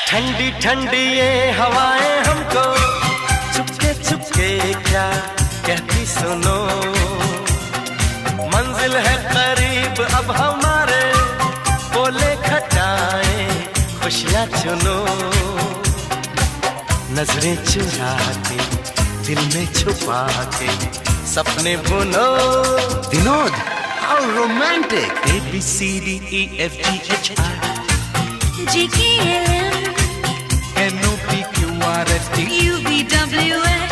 ठंडी ठंडी ये हवाएं हमको चुपके चुपके क्या कहती सुनो, मंजिल है करीब अब हमारे, बोले खटाएं खुशियां चुनो, नजरें चुरा के दिल में छुपा के सपने बुनो। Vinod, how romantic! ABCDEFGHI GKLM NOPQRST UVWX